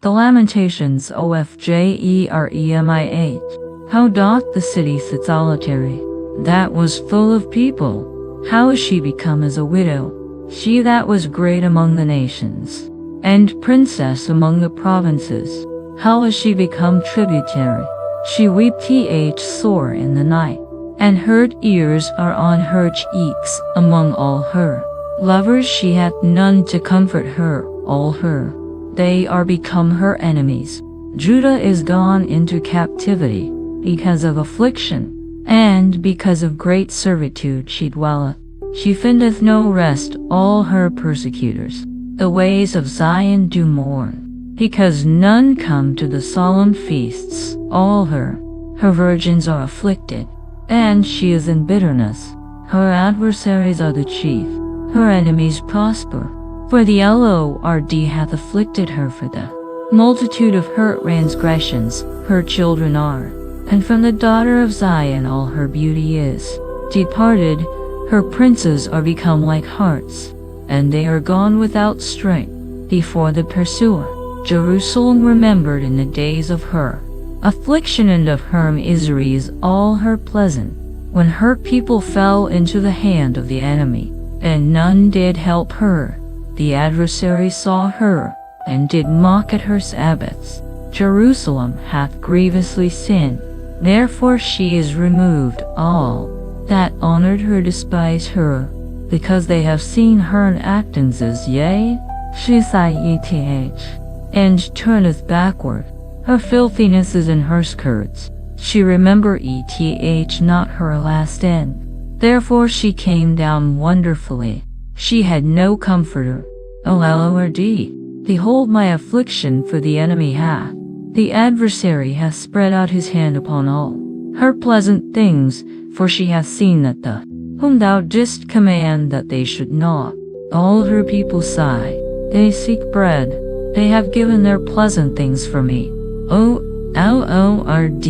The Lamentations ofJeremiah. How doth the city sit solitary, that was full of people? How is she become as a widow, she that was great among the nations, and princess among the provinces? How is she become tributary? She weepeth sore in the night, and her ears are on her cheeks among all her lovers. She hath none to comfort her, all her they are become her enemies. Judah is gone into captivity, because of affliction, and because of great servitude she dwelleth. She findeth no rest, all her persecutors. The ways of Zion do mourn, because none come to the solemn feasts. All her virgins are afflicted, and she is in bitterness. Her adversaries are the chief, her enemies prosper. For the Lord hath afflicted her for the multitude of her transgressions, her children are, and from the daughter of Zion all her beauty is departed. Her princes are become like harts, and they are gone without strength before the pursuer. Jerusalem remembered in the days of her affliction, and of her misery is all her pleasant, when her people fell into the hand of the enemy, and none did help her. The adversary saw her, and did mock at her Sabbaths. Jerusalem hath grievously sinned, therefore she is removed. All that honored her despise her, because they have seen her actances. Yea, she sigheth, and turneth backward. Her filthiness is in her skirts. She remembereth not her last end. Therefore she came down wonderfully. She had no comforter. O Lord, behold my affliction, for the enemy hath, the adversary hath spread out his hand upon all her pleasant things, for she hath seen that the whom thou didst command that they should not. All her people sigh, they seek bread, they have given their pleasant things for me. O Lord,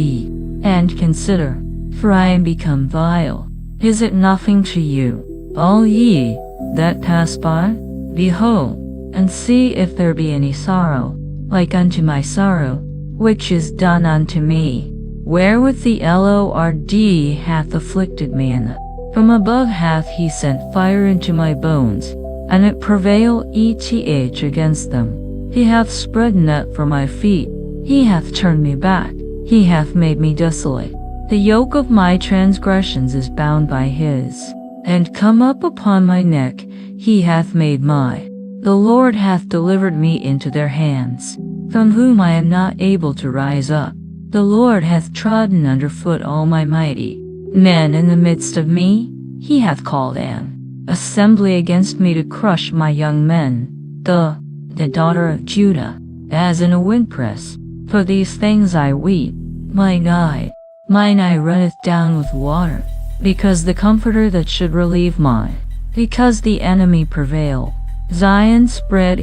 and consider, for I am become vile. Is it nothing to you, all ye that pass by? Behold, and see if there be any sorrow, like unto my sorrow, which is done unto me, wherewith the Lord hath afflicted me, and from above hath he sent fire into my bones, and it prevaileth against them. He hath spread a net for my feet, he hath turned me back, he hath made me desolate. The yoke of my transgressions is bound by his, and come up upon my neck. He hath made the Lord hath delivered me into their hands, from whom I am not able to rise up. The Lord hath trodden under foot all my mighty men in the midst of me. He hath called an assembly against me to crush my young men, the daughter of Judah, as in a windpress. For these things I weep, mine eye runneth down with water, because the comforter that should relieve mine, because the enemy prevailed. Zion spread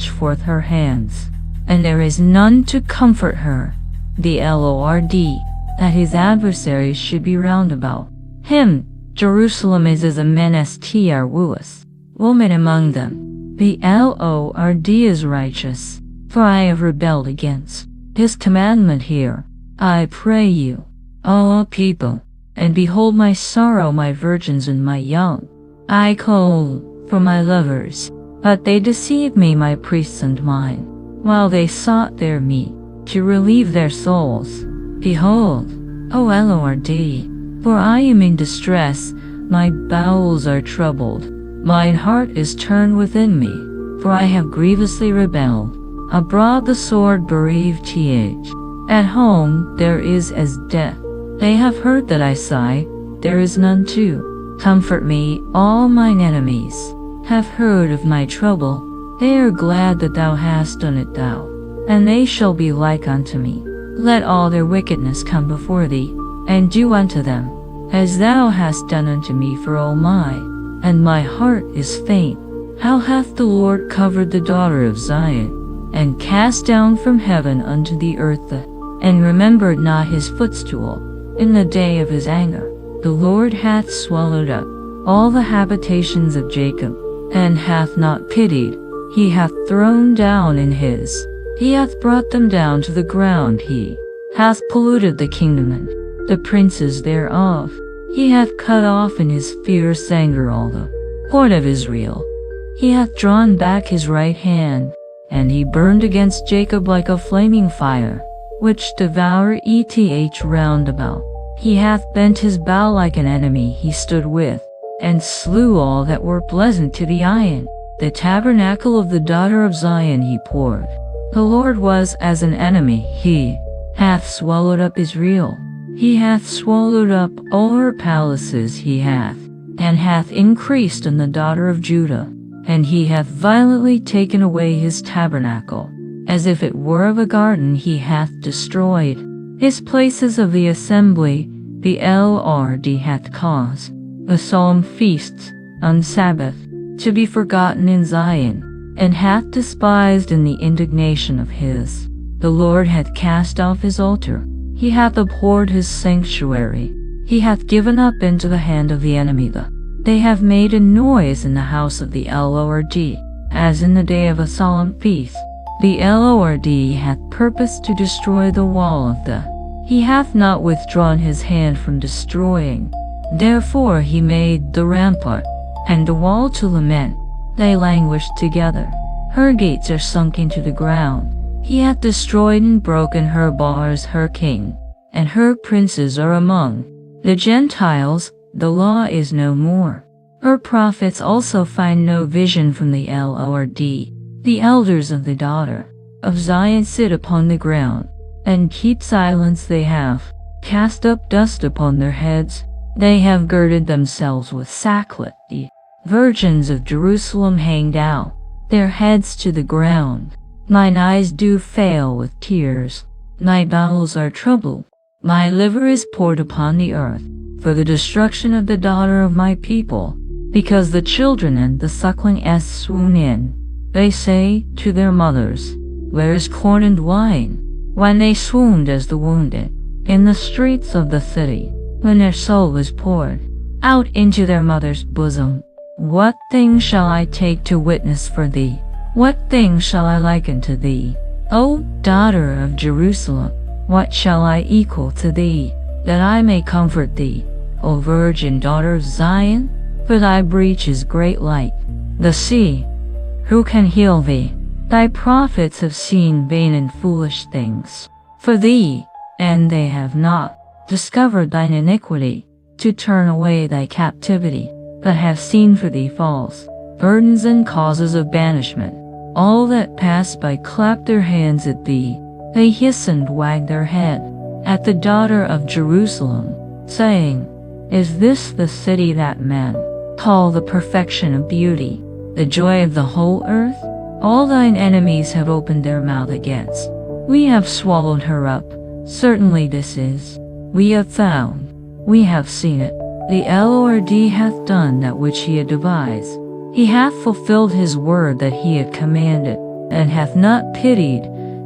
forth her hands, and there is none to comfort her. The Lord, that his adversaries should be round about him. Jerusalem is as a woman among them. The Lord is righteous, for I have rebelled against his commandment. Here, I pray you, all people, and behold my sorrow, my virgins and my young. I call for my lovers, but they deceived me, my priests and mine, while they sought their meat, to relieve their souls. Behold, O Lord, for I am in distress, my bowels are troubled, mine heart is turned within me, for I have grievously rebelled. Abroad the sword bereaved, at home there is as death. They have heard that I sigh, there is none to comfort me. All mine enemies have heard of my trouble, they are glad that thou hast done it, thou, and they shall be like unto me. Let all their wickedness come before thee, and do unto them as thou hast done unto me, for O and my heart is faint. How hath the Lord covered the daughter of Zion, and cast down from heaven unto the earth, and remembered not his footstool in the day of his anger. The Lord hath swallowed up all the habitations of Jacob, and hath not pitied. He hath thrown down in his He hath brought them down to the ground. He hath polluted the kingdom and the princes thereof. He hath cut off in his fierce anger all the horn of Israel. He hath drawn back his right hand, and he burned against Jacob like a flaming fire, which devoureth round about. He hath bent his bow like an enemy he stood with, and slew all that were pleasant to the eye. The tabernacle of the daughter of Zion he poured. The Lord was as an enemy. He hath swallowed up Israel. He hath swallowed up all her palaces. He hath increased in the daughter of Judah. And he hath violently taken away his tabernacle. As if it were of a garden he hath destroyed his places of the assembly. The Lord hath caused the solemn feasts on Sabbath to be forgotten in Zion, and hath despised in the indignation of his. The Lord hath cast off his altar. He hath abhorred his sanctuary. He hath given up into the hand of the enemy. They have made a noise in the house of the Lord, as in the day of a solemn feast. The Lord hath purposed to destroy the wall of the. He hath not withdrawn his hand from destroying. Therefore he made the rampart and the wall to lament. They languished together. Her gates are sunk into the ground. He hath destroyed and broken her bars. Her king and her princes are among the Gentiles. The law is no more. Her prophets also find no vision from the Lord. The elders of the daughter of Zion sit upon the ground, and keep silence. They have cast up dust upon their heads. They have girded themselves with sackcloth. The virgins of Jerusalem hang down their heads to the ground. Mine eyes do fail with tears. My bowels are troubled. My liver is poured upon the earth, for the destruction of the daughter of my people, because the children and the suckling swoon in. They say to their mothers, Where is corn and wine? When they swooned as the wounded, in the streets of the city, when their soul is poured out into their mother's bosom. What thing shall I take to witness for thee? What thing shall I liken to thee? O daughter of Jerusalem, what shall I equal to thee, that I may comfort thee? O virgin daughter of Zion, for thy breach is great light. The sea, who can heal thee? Thy prophets have seen vain and foolish things for thee, and they have not discovered thine iniquity, to turn away thy captivity, but have seen for thee false burdens and causes of banishment. All that pass by clap their hands at thee. They hiss and wag their head at the daughter of Jerusalem, saying, Is this the city that men call the perfection of beauty, the joy of the whole earth? All thine enemies have opened their mouth against. We have swallowed her up. Certainly this is. We have found. We have seen it. The Lord hath done that which he had devised. He hath fulfilled his word that he had commanded, and hath not pitied,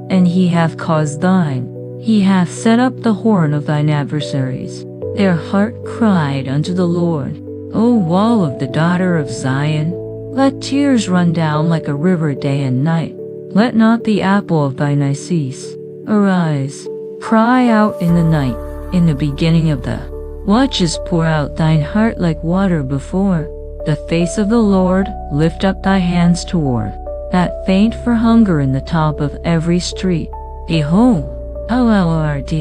and he hath caused thine. He hath set up the horn of thine adversaries. Their heart cried unto the Lord. O wall of the daughter of Zion, let tears run down like a river day and night. Let not the apple of thine eye cease. Arise, cry out in the night, in the beginning of the watches pour out thine heart like water before the face of the Lord. Lift up thy hands toward that faint for hunger in the top of every street. Behold, O Lord,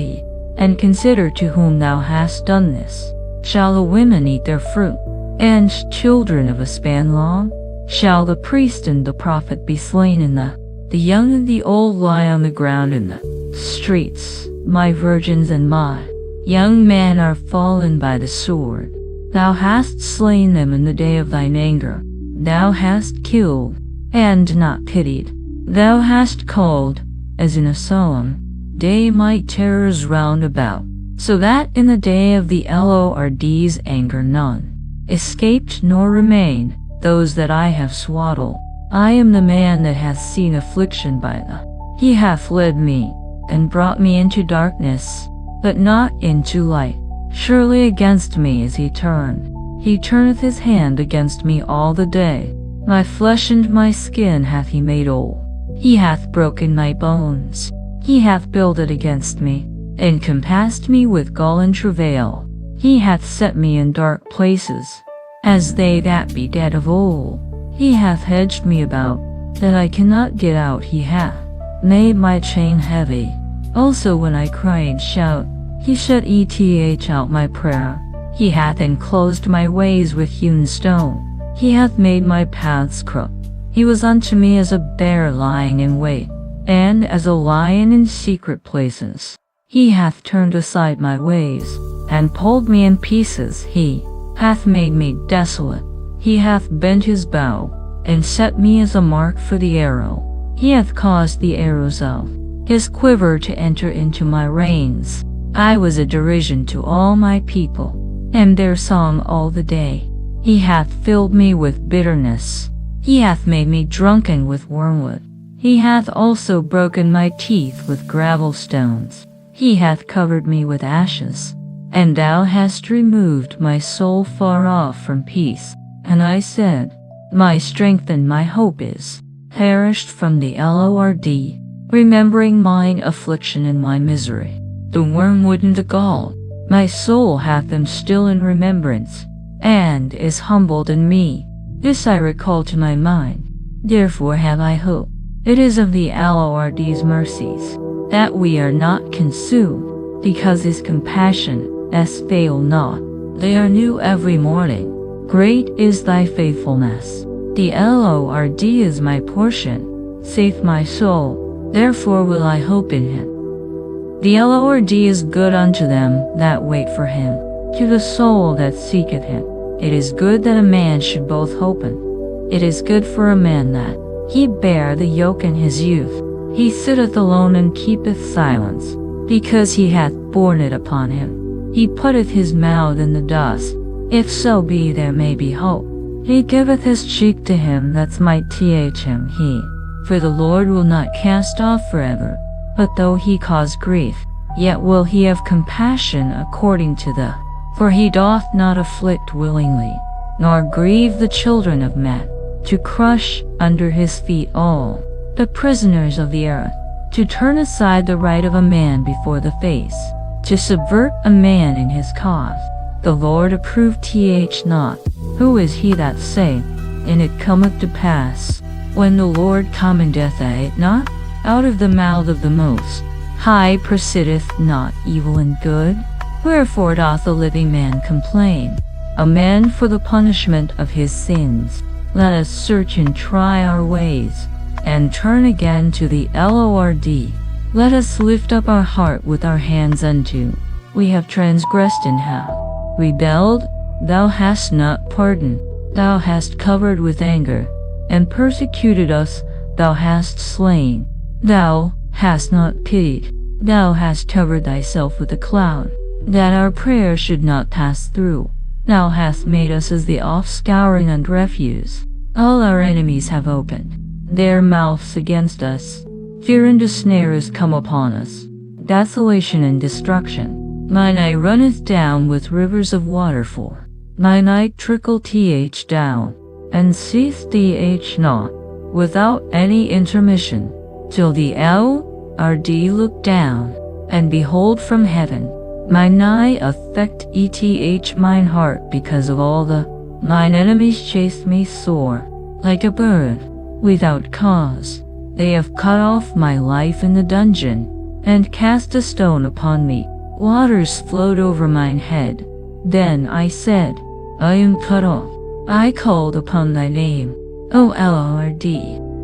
and consider to whom thou hast done this. Shall the women eat their fruit, and children of a span long? Shall the priest and the prophet be slain in the young and the old lie on the ground in the streets? My virgins and my young men are fallen by the sword. Thou hast slain them in the day of thine anger. Thou hast killed, and not pitied. Thou hast called, as in a solemn day, my terrors round about, so that in the day of the Lord's anger none escaped nor remained. Those that I have swaddled. I am the man that hath seen affliction by the. He hath led me, and brought me into darkness, but not into light. Surely against me is he turned. He turneth his hand against me all the day. My flesh and my skin hath he made old. He hath broken my bones. He hath builded against me, and compassed me with gall and travail. He hath set me in dark places, as they that be dead of old. He hath hedged me about, that I cannot get out. He hath made my chain heavy. Also when I cry and shout, he shut out my prayer. He hath enclosed my ways with hewn stone. He hath made my paths crooked. He was unto me as a bear lying in wait, and as a lion in secret places. He hath turned aside my ways, and pulled me in pieces. He hath made me desolate. He hath bent his bow, and set me as a mark for the arrow. He hath caused the arrows of his quiver to enter into my reins. I was a derision to all my people, and their song all the day. He hath filled me with bitterness. He hath made me drunken with wormwood. He hath also broken my teeth with gravel stones. He hath covered me with ashes, and thou hast removed my soul far off from peace. And I said, my strength and my hope is perished from the Lord, remembering mine affliction and my misery, the wormwood and the gall. My soul hath them still in remembrance, and is humbled in me. This I recall to my mind, therefore have I hope. It is of the Lord's mercies that we are not consumed, because his compassion fail not. They are new every morning. Great is thy faithfulness. The Lord is my portion, saith my soul, therefore will I hope in him. The Lord is good unto them that wait for him, to the soul that seeketh him. It is good that a man should both hope in. It is good for a man that he bear the yoke in his youth. He sitteth alone and keepeth silence, because he hath borne it upon him. He putteth his mouth in the dust, if so be there may be hope. He giveth his cheek to him that smiteth him. For the Lord will not cast off forever, but though he cause grief, yet will he have compassion according to the. For he doth not afflict willingly, nor grieve the children of men, to crush under his feet all the prisoners of the earth, to turn aside the right of a man before the face, to subvert a man in his cause. The Lord approved not. Who is he that saith, and it cometh to pass, when the Lord commandeth it not? Out of the mouth of the Most High proceedeth not evil and good. Wherefore doth the living man complain? A man for the punishment of his sins. Let us search and try our ways, and turn again to the Lord. Let us lift up our heart with our hands unto. We have transgressed and have rebelled. Thou hast not pardoned. Thou hast covered with anger, and persecuted us. Thou hast slain. Thou hast not pitied. Thou hast covered thyself with a cloud, that our prayer should not pass through. Thou hast made us as the offscouring and refuse. All our enemies have opened their mouths against us. Fear and despair is come upon us, desolation and destruction. Mine eye runneth down with rivers of water, for mine eye trickleth down, and ceaseth not, without any intermission, till the Lord look down, and behold from heaven. Mine eye affect mine heart, because of all mine enemies chase me sore, like a bird, without cause. They have cut off my life in the dungeon, and cast a stone upon me. Waters flowed over mine head. Then I said, I am cut off. I called upon thy name, O Lord.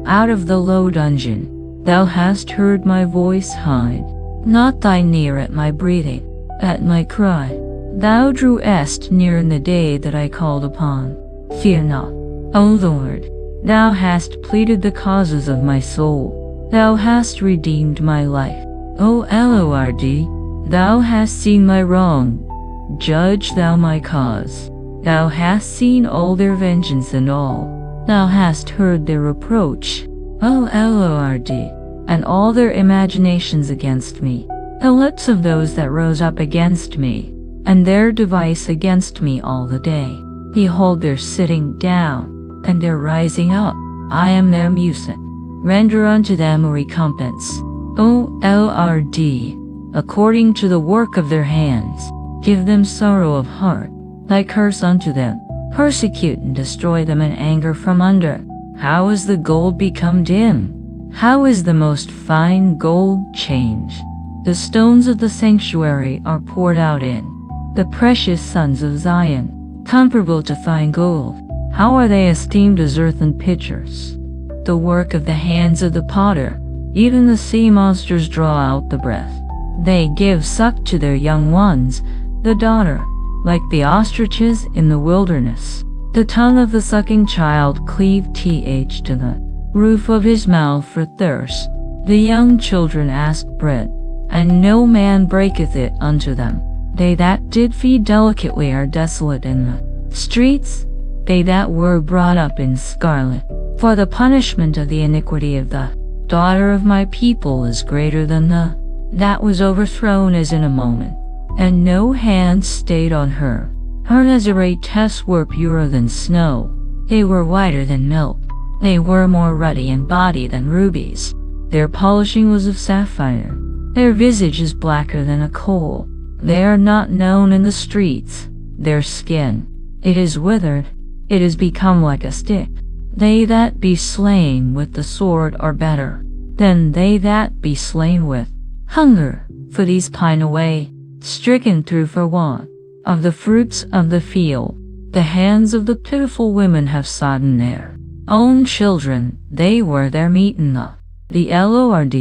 Out of the low dungeon, thou hast heard my voice hide, not thy ear at my breathing, at my cry. Thou drewest near in the day that I called upon. Fear not, O Lord. Thou hast pleaded the causes of my soul. Thou hast redeemed my life. O Lord, thou hast seen my wrong. Judge thou my cause. Thou hast seen all their vengeance and all. Thou hast heard their reproach, O Lord, and all their imaginations against me. The lips of those that rose up against me, and their device against me all the day. Behold their sitting down, and their rising up. I am their music. render unto them a recompense. O Lord, according to the work of their hands, give them sorrow of heart. Thy curse unto them, persecute and destroy them in anger from under. How is the gold become dim? How is the most fine gold changed? The stones of the sanctuary are poured out in, the precious sons of Zion, comparable to fine gold. How are they esteemed as earthen pitchers? The work of the hands of the potter, even the sea monsters draw out the breath. They give suck to their young ones, the daughter, like the ostriches in the wilderness. The tongue of the sucking child cleaved to the roof of his mouth for thirst. The young children ask bread, and no man breaketh it unto them. They that did feed delicately are desolate in the streets, they that were brought up in scarlet. For the punishment of the iniquity of the daughter of my people is greater than the that was overthrown as in a moment, and no hand stayed on her. Her Nazarite tests were purer than snow, they were whiter than milk, they were more ruddy in body than rubies. Their polishing was of sapphire, their visage is blacker than a coal. They are not known in the streets, their skin, it is withered, it is become like a stick. They that be slain with the sword are better than they that be slain with hunger, for these pine away, stricken through for want of the fruits of the field. The hands of the pitiful women have sodden their own children, they were their meat enough. The Lord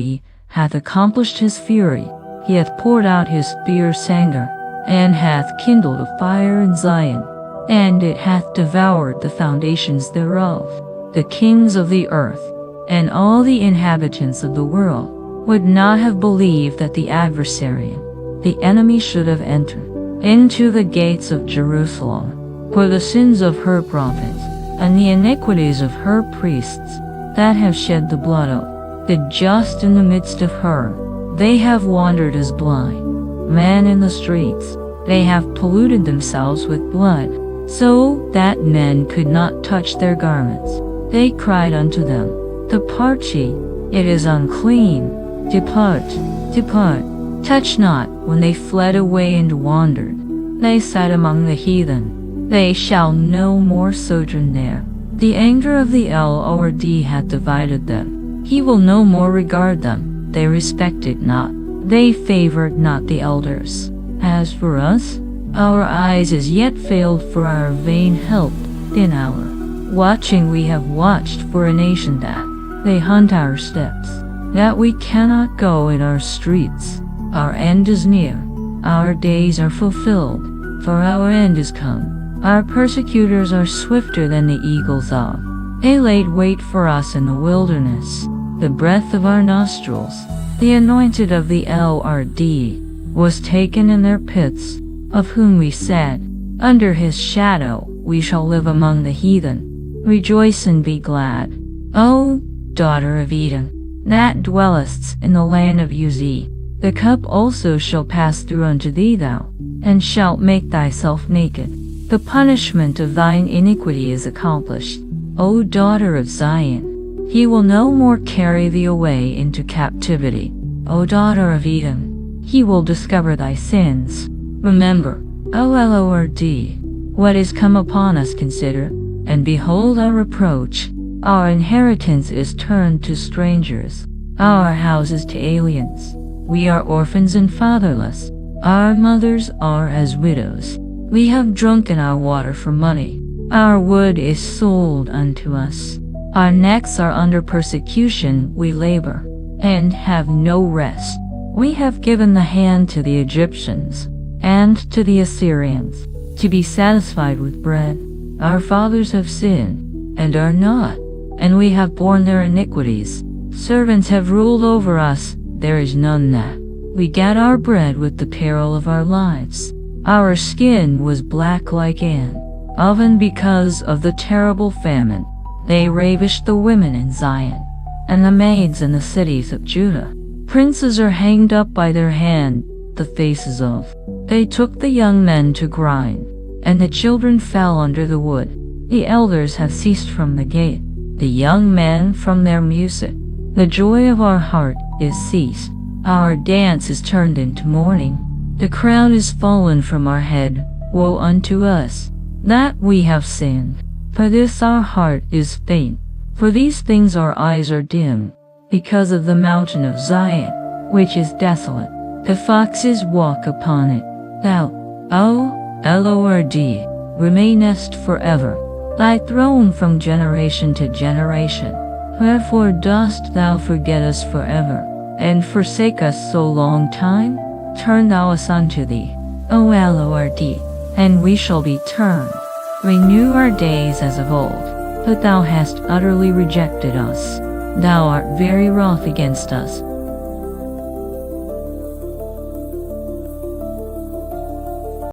hath accomplished his fury, he hath poured out his fierce anger, and hath kindled a fire in Zion, and it hath devoured the foundations thereof. The kings of the earth, and all the inhabitants of the world, would not have believed that the adversary, the enemy, should have entered into the gates of Jerusalem. For the sins of her prophets, and the iniquities of her priests, that have shed the blood of the just in the midst of her, they have wandered as blind men in the streets. They have polluted themselves with blood, so that men could not touch their garments. They cried unto them, Depart ye, it is unclean. Depart, depart, touch not. When they fled away and wandered, they sat among the heathen. They shall no more sojourn there. The anger of the Lord hath divided them. He will no more regard them. They respected not. They favored not the elders. As for us, our eyes as yet failed for our vain help. In our watching we have watched for a nation that they hunt our steps, that we cannot go in our streets. Our end is near, our days are fulfilled, for our end is come. Our persecutors are swifter than the eagles of. They laid wait for us in the wilderness. The breath of our nostrils, the anointed of the Lord, was taken in their pits, of whom we said, Under his shadow we shall live among the heathen. Rejoice and be glad, O daughter of Edom, that dwellest in the land of Uz. The cup also shall pass through unto thee, thou, and shalt make thyself naked. The punishment of thine iniquity is accomplished, O daughter of Zion. He will no more carry thee away into captivity, O daughter of Edom. He will discover thy sins. Remember, O Lord, what is come upon us, consider, and behold our reproach. Our inheritance is turned to strangers, our houses to aliens. We are orphans and fatherless. Our mothers are as widows. We have drunken our water for money. Our wood is sold unto us. Our necks are under persecution. We labor, and have no rest. We have given the hand to the Egyptians, and to the Assyrians, to be satisfied with bread. Our fathers have sinned, and are not, and we have borne their iniquities. Servants have ruled over us, there is none that. We get our bread with the peril of our lives. Our skin was black like an oven because of the terrible famine. They ravished the women in Zion, and the maids in the cities of Judah. Princes are hanged up by their hand, the faces of. They took the young men to grind, and the children fell under the wood. The elders have ceased from the gate, the young men from their music. The joy of our heart is ceased. Our dance is turned into mourning. The crown is fallen from our head. Woe unto us, that we have sinned. For this our heart is faint. For these things our eyes are dim. Because of the mountain of Zion, which is desolate. The foxes walk upon it. Thou, O Lord, remainest forever. Thy throne from generation to generation. Wherefore dost thou forget us forever, and forsake us so long time? Turn thou us unto thee, O Lord, and we shall be turned. Renew our days as of old, but thou hast utterly rejected us. Thou art very wroth against us,